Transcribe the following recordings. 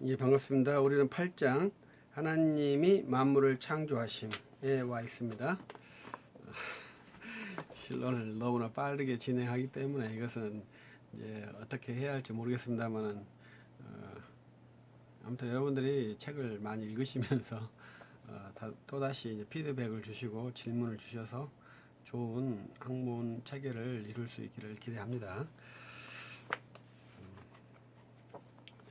예, 반갑습니다. 우리는 8장 하나님이 만물을 창조하심에 와 있습니다. 실론을 너무나 빠르게 진행하기 때문에 이것은 이제 어떻게 해야 할지 모르겠습니다만은 아무튼 여러분들이 책을 많이 읽으시면서 또다시 이제 피드백을 주시고 질문을 주셔서 좋은 학문 체계를 이룰 수 있기를 기대합니다.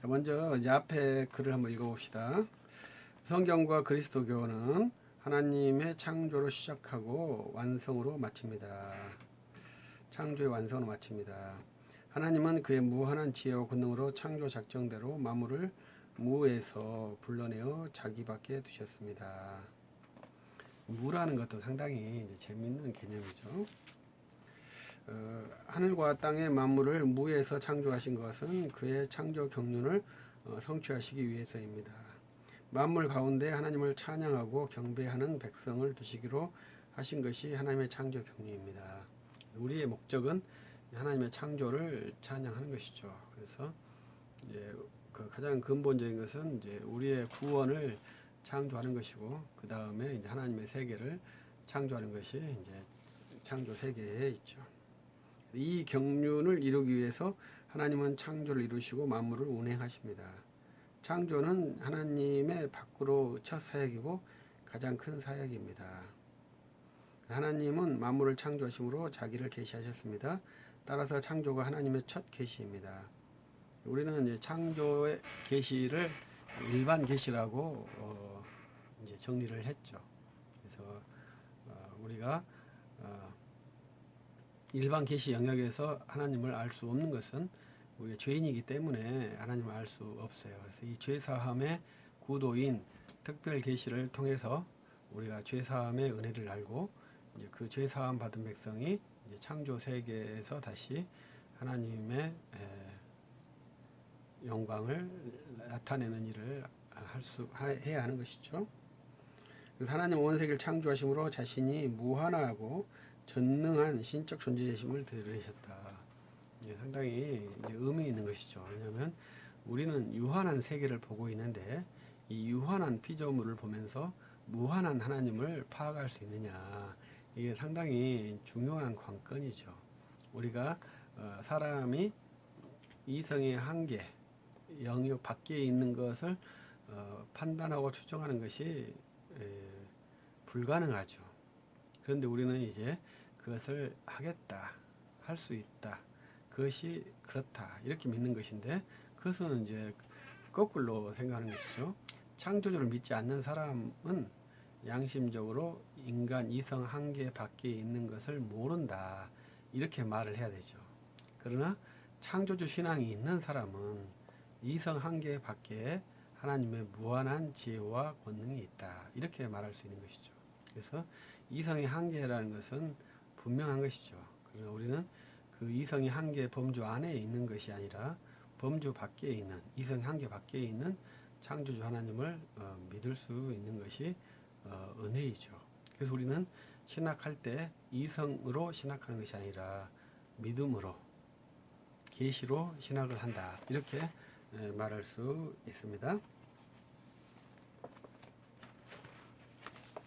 자, 먼저 이제 앞에 글을 한번 읽어봅시다. 성경과 그리스도교는 하나님의 창조로 시작하고 완성으로 마칩니다. 창조의 완성으로 마칩니다. 하나님은 그의 무한한 지혜와 권능으로 창조 작정대로 만물을 무에서 불러내어 자기 밖에 두셨습니다. 무라는 것도 상당히 이제 재미있는 개념이죠. 하늘과 땅의 만물을 무에서 창조하신 것은 그의 창조 경륜을 성취하시기 위해서입니다. 만물 가운데 하나님을 찬양하고 경배하는 백성을 두시기로 하신 것이 하나님의 창조 경륜입니다. 우리의 목적은 하나님의 창조를 찬양하는 것이죠. 그래서 이제 그 가장 근본적인 것은 이제 우리의 구원을 창조하는 것이고, 그 다음에 이제 하나님의 세계를 창조하는 것이 이제 창조 세계에 있죠. 이 경륜을 이루기 위해서 하나님은 창조를 이루시고 만물을 운행하십니다. 창조는 하나님의 밖으로 첫 사역이고 가장 큰 사역입니다. 하나님은 만물을 창조하심으로 자기를 계시하셨습니다. 따라서 창조가 하나님의 첫 계시입니다. 우리는 이제 창조의 계시를 일반 계시라고 이제 정리를 했죠. 그래서 우리가 일반 계시 영역에서 하나님을 알 수 없는 것은 우리가 죄인이기 때문에 하나님을 알 수 없어요. 그래서 이 죄사함의 구도인 특별 계시를 통해서 우리가 죄사함의 은혜를 알고 이제 그 죄사함 받은 백성이 이제 창조 세계에서 다시 하나님의 영광을 나타내는 일을 해야 하는 것이죠. 그래서 하나님 온 세계를 창조하심으로 자신이 무한하고 전능한 신적 존재이심을 드러내셨다. 상당히 의미 있는 것이죠. 왜냐하면 우리는 유한한 세계를 보고 있는데 이 유한한 피조물을 보면서 무한한 하나님을 파악할 수 있느냐, 이게 상당히 중요한 관건이죠. 우리가 사람이 이성의 한계, 영역 밖에 있는 것을 판단하고 추정하는 것이 불가능하죠. 그런데 우리는 이제 그것을 하겠다, 할 수 있다, 그것이 그렇다, 이렇게 믿는 것인데, 그것은 이제 거꾸로 생각하는 것이죠. 창조주를 믿지 않는 사람은 양심적으로 인간 이성 한계 밖에 있는 것을 모른다, 이렇게 말을 해야 되죠. 그러나 창조주 신앙이 있는 사람은 이성 한계 밖에 하나님의 무한한 지혜와 권능이 있다, 이렇게 말할 수 있는 것이죠. 그래서 이성의 한계라는 것은 분명한 것이죠. 그러나 우리는 그 이성의 한계 범주 안에 있는 것이 아니라 범주 밖에 있는, 이성 한계 밖에 있는 창조주 하나님을 믿을 수 있는 것이 은혜이죠. 그래서 우리는 신학할 때 이성으로 신학하는 것이 아니라 믿음으로, 계시로 신학을 한다, 이렇게 말할 수 있습니다.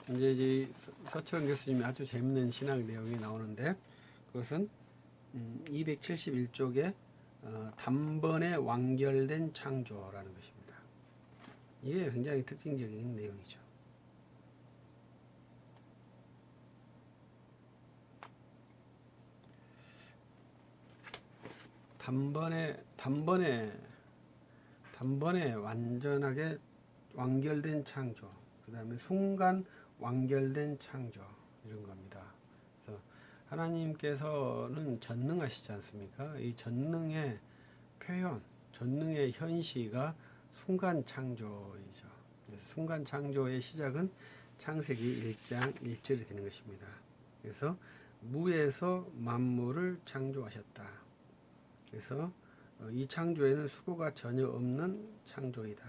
이제 서철원 교수님이 아주 재밌는 신학 내용이 나오는데, 그것은 271쪽에 단번에 완결된 창조라는 것입니다. 이게 굉장히 특징적인 내용이죠. 단번에 완전하게 완결된 창조, 그 다음에 순간 완결된 창조, 이런 겁니다. 그래서 하나님께서는 전능하시지 않습니까? 이 전능의 표현, 전능의 현시가 순간 창조이죠. 그래서 순간 창조의 시작은 창세기 1장 1절이 되는 것입니다. 그래서 무에서 만물을 창조하셨다. 그래서 이 창조에는 수고가 전혀 없는 창조이다,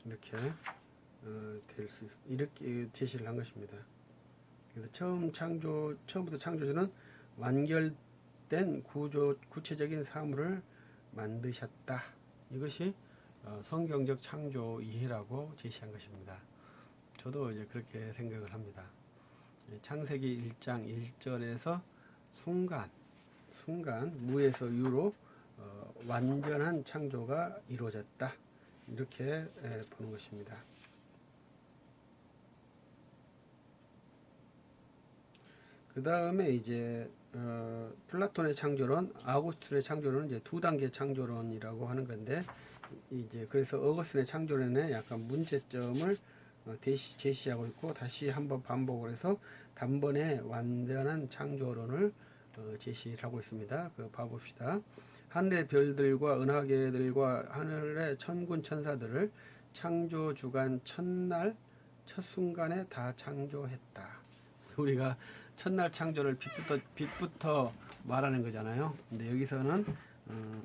이렇게 이렇게 제시를 한 것입니다. 그래서 처음부터 창조주는 완결된 구체적인 사물을 만드셨다. 이것이 성경적 창조 이해라고 제시한 것입니다. 저도 이제 그렇게 생각을 합니다. 창세기 1장 1절에서 순간 무에서 유로 완전한 창조가 이루어졌다. 이렇게 보는 것입니다. 그 다음에 이제 플라톤의 창조론, 아우구스틴의 창조론은 이제 두 단계 창조론이라고 하는 건데, 이제 그래서 어거스틴의 창조론에 약간 문제점을 제시하고 있고, 다시 한번 반복을 해서 단번에 완전한 창조론을 제시를 하고 있습니다. 그 봐봅시다. 하늘의 별들과 은하계들과 하늘의 천군 천사들을 창조 주간 첫날 첫 순간에 다 창조했다. 우리가 첫날 창조를 빛부터 말하는 거잖아요. 근데 여기서는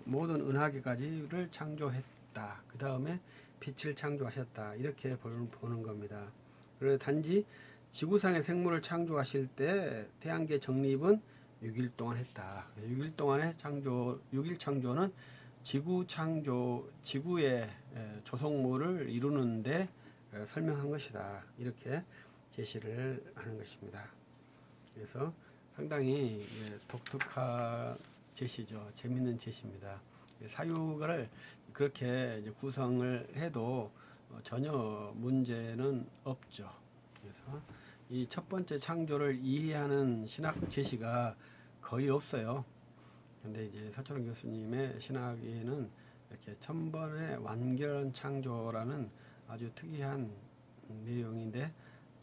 모든 은하계까지를 창조했다. 그 다음에 빛을 창조하셨다. 이렇게 보는 겁니다. 그래서 단지 지구상의 생물을 창조하실 때 태양계 정립은 6일 동안 했다. 6일 동안의 창조, 6일 창조는 지구의 조성모를 이루는데 설명한 것이다. 이렇게 제시를 하는 것입니다. 그래서 상당히 독특한 제시죠. 재밌는 제시입니다. 사유를 그렇게 이제 구성을 해도 전혀 문제는 없죠. 그래서 이 첫 번째 창조를 이해하는 신학 제시가 거의 없어요. 근데 이제 서철원 교수님의 신학에는 이렇게 천번의 완결한 창조라는 아주 특이한 내용인데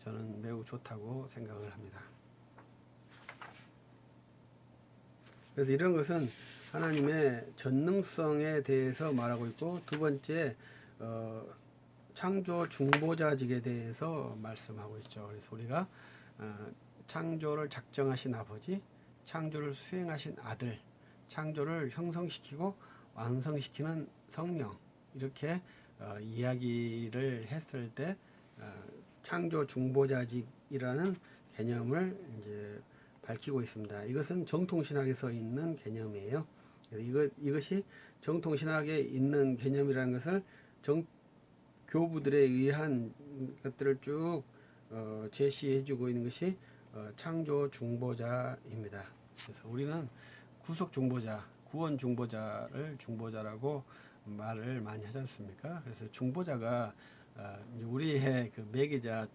저는 매우 좋다고 생각을 합니다. 그래서 이런 것은 하나님의 전능성에 대해서 말하고 있고, 두 번째 창조 중보자직에 대해서 말씀하고 있죠. 그래서 우리가 창조를 작정하신 아버지, 창조를 수행하신 아들, 창조를 형성시키고 완성시키는 성령, 이렇게 이야기를 했을 때 창조 중보자직이라는 개념을 이제 밝히고 있습니다. 이것은 정통신학에서 있는 개념이에요. 이것이 정통신학에 있는 개념이라는 것을 교부들에 의한 것들을 쭉 제시해주고 있는 것이 창조 중보자입니다. 그래서 우리는 구속 중보자, 구원 중보자를 중보자라고 말을 많이 하지 않습니까? 그래서 중보자가 우리의 그 매개자,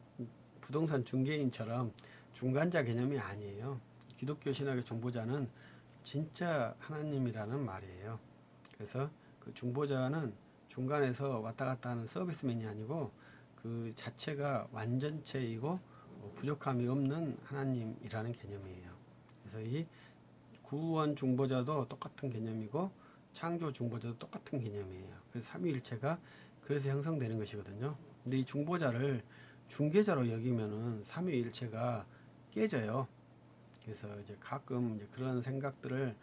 부동산 중개인처럼 중간자 개념이 아니에요. 기독교 신학의 중보자는 진짜 하나님이라는 말이에요. 그래서 그 중보자는 중간에서 왔다 갔다 하는 서비스맨이 아니고 그 자체가 완전체이고 부족함이 없는 하나님이라는 개념이에요. 그래서 이 구원 중보자도 똑같은 개념이고 창조 중보자도 똑같은 개념이에요. 그래서 삼위일체가 그래서 형성되는 것이거든요. 근데 이 중보자를 중개자로 여기면은 삼위일체가 깨져요. 그래서 이제 가끔 이제 그런 생각들을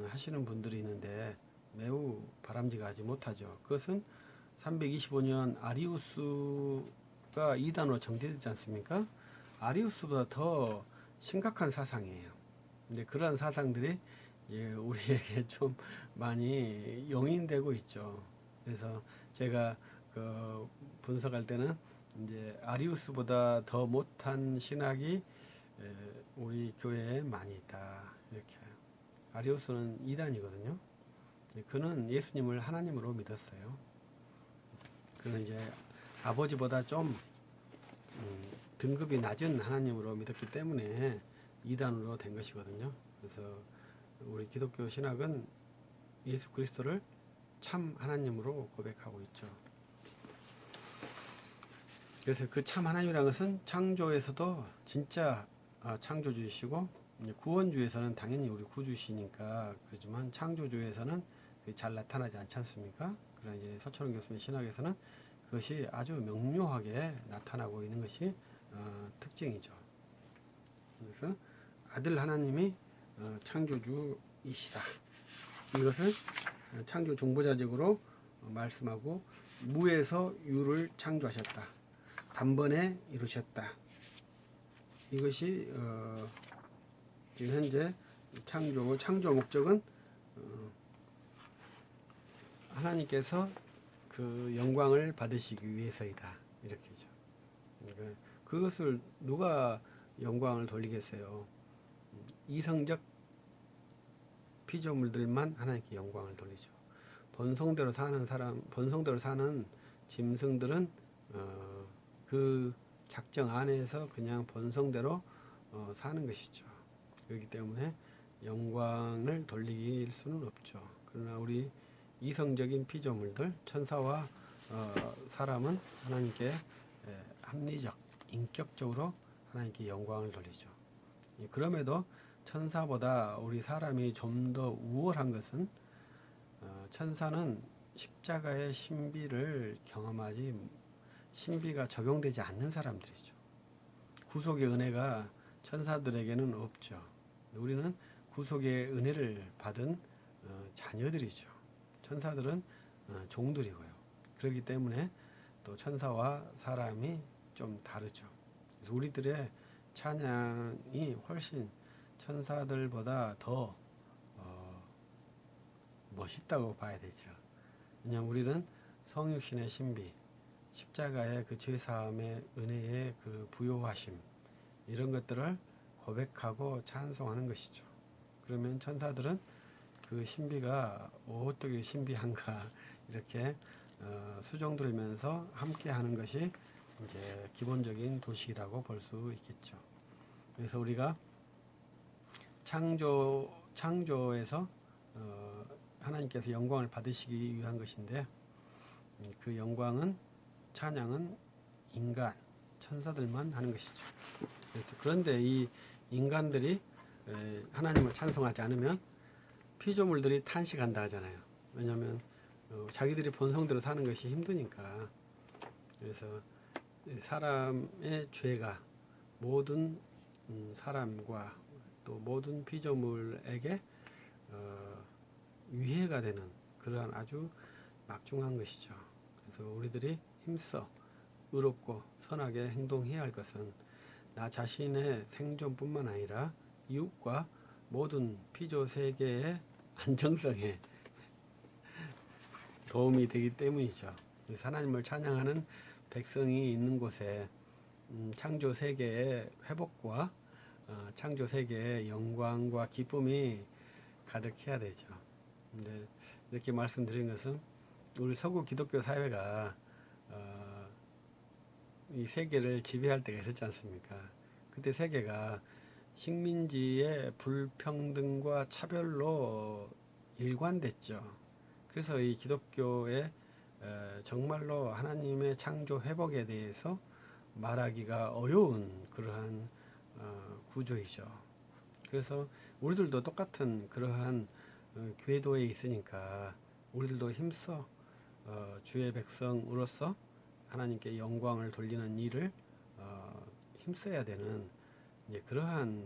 하시는 분들이 있는데 매우 바람직하지 못하죠. 그것은 325년 아리우스가 이단으로 정제되지 않습니까? 아리우스보다 더 심각한 사상이에요. 근데 그런 사상들이 우리에게 좀 많이 용인되고 있죠. 그래서 제가 그 분석할 때는 이제 아리우스보다 더 못한 신학이 우리 교회에 많이 있다. 이렇게. 아리우스는 이단이거든요. 그는 예수님을 하나님으로 믿었어요. 그는 이제 아버지보다 좀 등급이 낮은 하나님으로 믿었기 때문에 이단으로 된 것이거든요. 그래서 우리 기독교 신학은 예수 그리스도를 참 하나님으로 고백하고 있죠. 그래서 그 참 하나님이라는 것은 창조에서도 진짜 창조주이시고, 구원주에서는 당연히 우리 구주시니까 그렇지만 창조주에서는 잘 나타나지 않지 않습니까? 그러나 이제 서철원 교수님 신학에서는 그것이 아주 명료하게 나타나고 있는 것이 특징이죠. 그래서 아들 하나님이 창조주이시다. 이것을 창조 중보자적으로 말씀하고, 무에서 유를 창조하셨다. 단번에 이루셨다. 이것이 지금 현재 창조 목적은 하나님께서 그 영광을 받으시기 위해서이다. 이렇게죠. 그러니까 그것을 누가 영광을 돌리겠어요? 이성적 피조물들만 하나님께 영광을 돌리죠. 본성대로 사는 사람, 본성대로 사는 짐승들은 그 작정 안에서 그냥 본성대로 사는 것이죠. 그렇기 때문에 영광을 돌릴 수는 없죠. 그러나 우리 이성적인 피조물들, 천사와 사람은 하나님께 합리적, 인격적으로 하나님께 영광을 돌리죠. 그럼에도 천사보다 우리 사람이 좀 더 우월한 것은 천사는 십자가의 신비를 경험하지, 신비가 적용되지 않는 사람들이죠. 구속의 은혜가 천사들에게는 없죠. 우리는 구속의 은혜를 받은 자녀들이죠. 천사들은 종들이고요. 그렇기 때문에 또 천사와 사람이 좀 다르죠. 그래서 우리들의 찬양이 훨씬 천사들보다 더 멋있다고 봐야 되죠. 왜냐하면 우리는 성육신의 신비, 십자가의 그 죄사함의 은혜의 그 부요하심, 이런 것들을 고백하고 찬송하는 것이죠. 그러면 천사들은 그 신비가 어떻게 신비한가 이렇게 수종 들으면서 함께 하는 것이 이제 기본적인 도식이라고 볼 수 있겠죠. 그래서 우리가 창조에서 하나님께서 영광을 받으시기 위한 것인데, 그 영광은, 찬양은 인간, 천사들만 하는 것이죠. 그런데 이 인간들이 하나님을 찬송하지 않으면 피조물들이 탄식한다 하잖아요. 왜냐하면 자기들이 본성대로 사는 것이 힘드니까. 그래서 사람의 죄가 모든 사람과 또 모든 피조물에게 위해가 되는 그러한 아주 막중한 것이죠. 그래서 우리들이 힘써 의롭고 선하게 행동해야 할 것은 나 자신의 생존뿐만 아니라 이웃과 모든 피조 세계의 안정성에 도움이 되기 때문이죠. 하나님을 찬양하는 백성이 있는 곳에 창조 세계의 회복과 창조 세계의 영광과 기쁨이 가득해야 되죠. 근데 이렇게 말씀드린 것은 우리 서구 기독교 사회가 이 세계를 지배할 때가 있었지 않습니까? 그때 세계가 식민지의 불평등과 차별로 일관됐죠. 그래서 이 기독교의 정말로 하나님의 창조 회복에 대해서 말하기가 어려운 그러한 구조이죠. 그래서 우리들도 똑같은 그러한 궤도에 있으니까 우리들도 힘써 주의 백성으로서 하나님께 영광을 돌리는 일을 힘써야 되는 그러한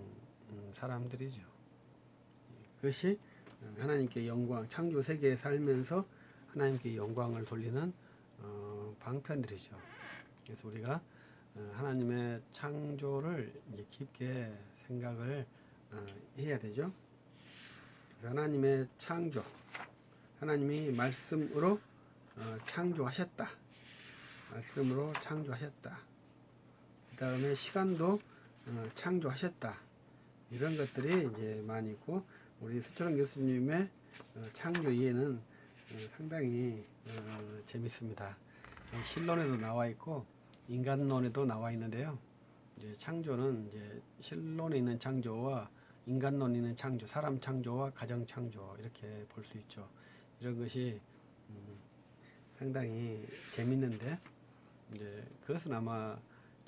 사람들이죠. 그것이 하나님께 영광, 창조 세계에 살면서 하나님께 영광을 돌리는 방편들이죠. 그래서 우리가 하나님의 창조를 깊게 생각을 해야 되죠. 하나님의 창조, 하나님이 말씀으로 창조하셨다. 말씀으로 창조하셨다. 그 다음에 시간도 창조하셨다. 이런 것들이 이제 많이 있고, 우리 서철원 교수님의 창조 이해는 상당히 재밌습니다. 신론에도 나와 있고 인간론에도 나와 있는데요. 이제 창조는 이제 신론에 있는 창조와 인간론에 있는 창조, 사람 창조와 가정 창조 이렇게 볼 수 있죠. 이런 것이 상당히 재밌는데, 이제 그것은 아마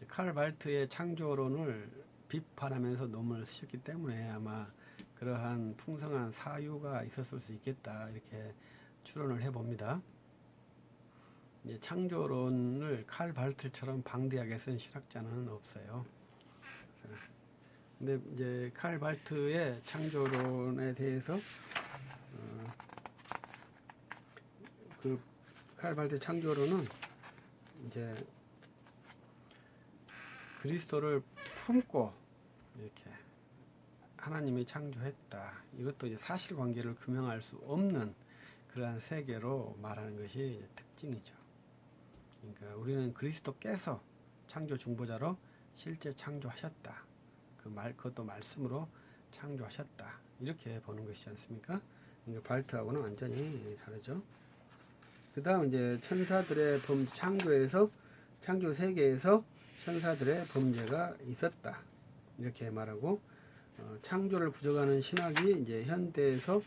칼 발트의 창조론을 비판하면서 논문을 쓰셨기 때문에 아마 그러한 풍성한 사유가 있었을 수 있겠다 이렇게 추론을 해봅니다. 이제 창조론을 칼 발트처럼 방대하게 쓴 신학자는 없어요. 근데 이제 칼 발트의 창조론에 대해서 그 칼 발트 창조론은 이제 그리스도를 품고 이렇게 하나님이 창조했다. 이것도 이제 사실관계를 규명할 수 없는 그러한 세계로 말하는 것이 특징이죠. 그러니까 우리는 그리스도께서 창조 중보자로 실제 창조하셨다. 그것도 말씀으로 창조하셨다. 이렇게 보는 것이지 않습니까? 그러니까 발트하고는 완전히 다르죠. 그 다음 이제 천사들의 범죄, 창조 세계에서 천사들의 범죄가 있었다. 이렇게 말하고, 창조를 부정하는 신학이 이제 현대에서,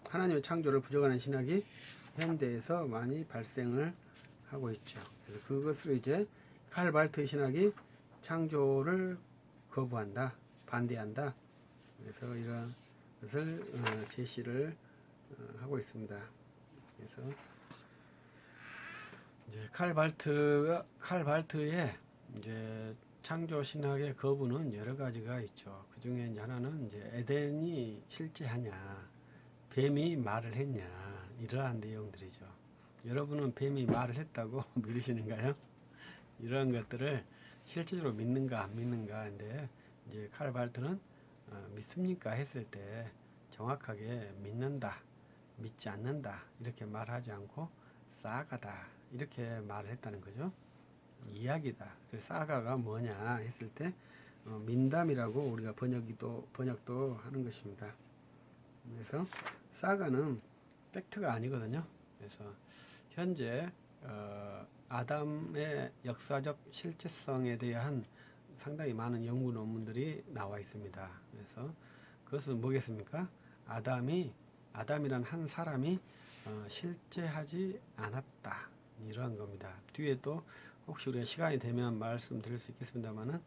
하나님의 창조를 부정하는 신학이 현대에서 많이 발생을 하고 있죠. 그래서 그것을 이제 칼 발트의 신학이 창조를 거부한다, 반대한다. 그래서 이런 것을 제시를 하고 있습니다. 그래서 이제 칼 발트의 이제 창조 신학의 거부는 여러 가지가 있죠. 그 중에 하나는 이제 에덴이 실제하냐, 뱀이 말을 했냐, 이러한 내용들이죠. 여러분은 뱀이 말을 했다고 믿으시는가요? 이런 것들을 실질적으로 믿는가 안 믿는가인데, 이제 칼 발트는 믿습니까 했을 때 정확하게 믿는다, 믿지 않는다 이렇게 말하지 않고 사가다 이렇게 말을 했다는 거죠. 이야기다. 그래서 사가가 뭐냐 했을 때 민담이라고 우리가 번역도 하는 것입니다. 그래서 사가는 팩트가 아니거든요. 그래서 현재 아담의 역사적 실체성에 대한 상당히 많은 연구 논문들이 나와 있습니다. 그래서 그것은 뭐겠습니까? 아담이란 한 사람이 실제하지 않았다. 이러한 겁니다. 뒤에 또 혹시 우리가 시간이 되면 말씀드릴 수 있겠습니다만은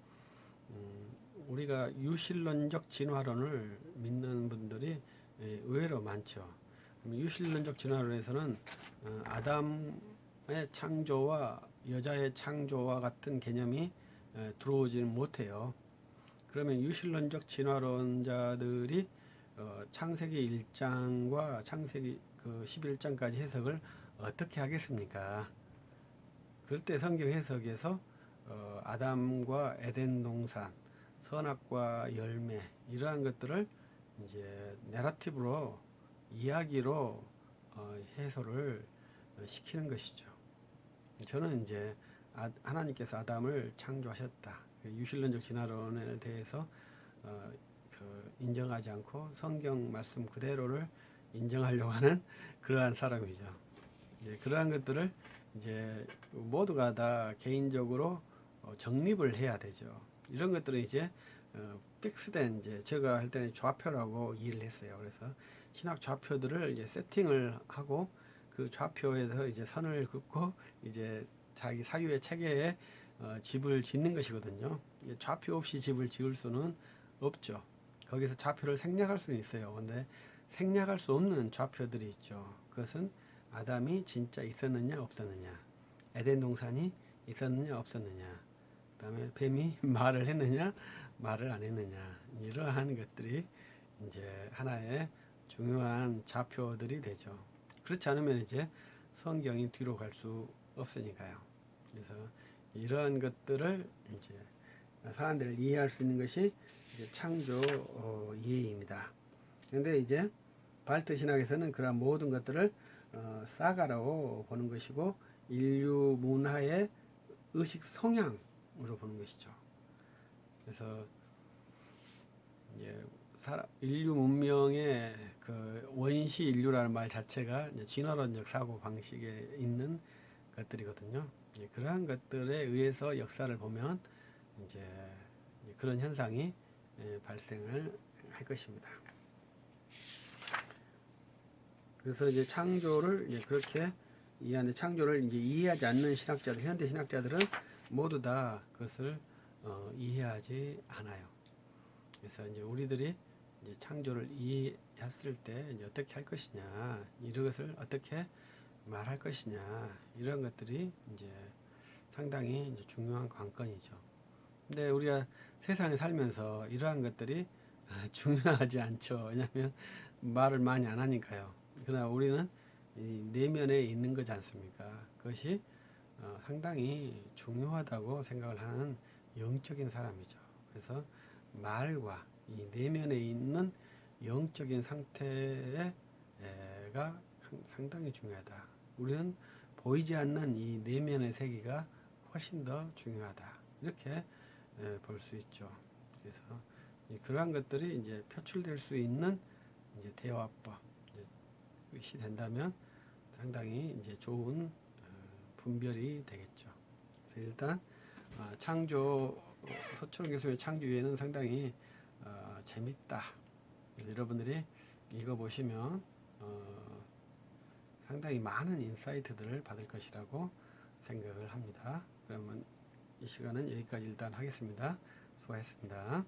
우리가 유실론적 진화론을 믿는 분들이 의외로 많죠. 유실론적 진화론에서는 아담의 창조와 여자의 창조와 같은 개념이 들어오지는 못해요. 그러면 유실론적 진화론자들이 창세기 1장과 창세기 11장까지 해석을 어떻게 하겠습니까? 그럴 때 성경 해석에서 아담과 에덴 동산, 선악과 열매 이러한 것들을 이제 내러티브로 이야기로 해소를 시키는 것이죠. 저는 이제 하나님께서 아담을 창조하셨다. 유실론적 진화론에 대해서 인정하지 않고 성경 말씀 그대로를 인정하려고 하는 그러한 사람이죠. 그러한 것들을 이제 모두가 다 개인적으로 정립을 해야 되죠. 이런 것들은 이제 픽스된 이제 제가 할 때는 좌표라고 이해를 했어요. 그래서 신학 좌표들을 이제 세팅을 하고 그 좌표에서 이제 선을 긋고 이제 자기 사유의 체계에 집을 짓는 것이거든요. 좌표 없이 집을 지을 수는 없죠. 거기서 좌표를 생략할 수는 있어요. 근데 생략할 수 없는 좌표들이 있죠. 그것은 아담이 진짜 있었느냐 없었느냐, 에덴 동산이 있었느냐 없었느냐, 그 다음에 뱀이 말을 했느냐 말을 안 했느냐, 이러한 것들이 이제 하나의 중요한 좌표들이 되죠. 그렇지 않으면 이제 성경이 뒤로 갈 수 없으니까요. 그래서 이러한 것들을 이제 사람들을 이해할 수 있는 것이 이제 창조 이해입니다. 그런데 이제 발트 신학에서는 그러한 모든 것들을 사가라고 보는 것이고 인류 문화의 의식 성향으로 보는 것이죠. 그래서 이제 인류 문명의 그 원시 인류라는 말 자체가 이제 진화론적 사고 방식에 있는 것들이거든요. 그러한 것들에 의해서 역사를 보면 이제 그런 현상이 발생을 할 것입니다. 그래서 이제 창조를 이제 그렇게 이해하는데, 창조를 이제 이해하지 않는 신학자들, 현대 신학자들은 모두 다 그것을 이해하지 않아요. 그래서 이제 우리들이 이제 창조를 이해했을 때 이제 어떻게 할 것이냐, 이런 것을 어떻게 말할 것이냐, 이런 것들이 이제 상당히 이제 중요한 관건이죠. 근데 우리가 세상에 살면서 이러한 것들이 중요하지 않죠. 왜냐하면 말을 많이 안 하니까요. 그러나 우리는 이 내면에 있는 거지 않습니까? 그것이 상당히 중요하다고 생각을 하는 영적인 사람이죠. 그래서 말과 이 내면에 있는 영적인 상태가 상당히 중요하다. 우리는 보이지 않는 이 내면의 세계가 훨씬 더 중요하다. 이렇게 볼 수 있죠. 그래서 그러한 것들이 이제 표출될 수 있는 이제 대화법 이 된다면 상당히 이제 좋은 분별이 되겠죠. 그래서 일단 창조 서철원 교수의 창조유예는 상당히 재밌다. 여러분들이 읽어보시면 상당히 많은 인사이트들을 받을 것이라고 생각을 합니다. 그러면 이 시간은 여기까지 일단 하겠습니다. 수고하셨습니다.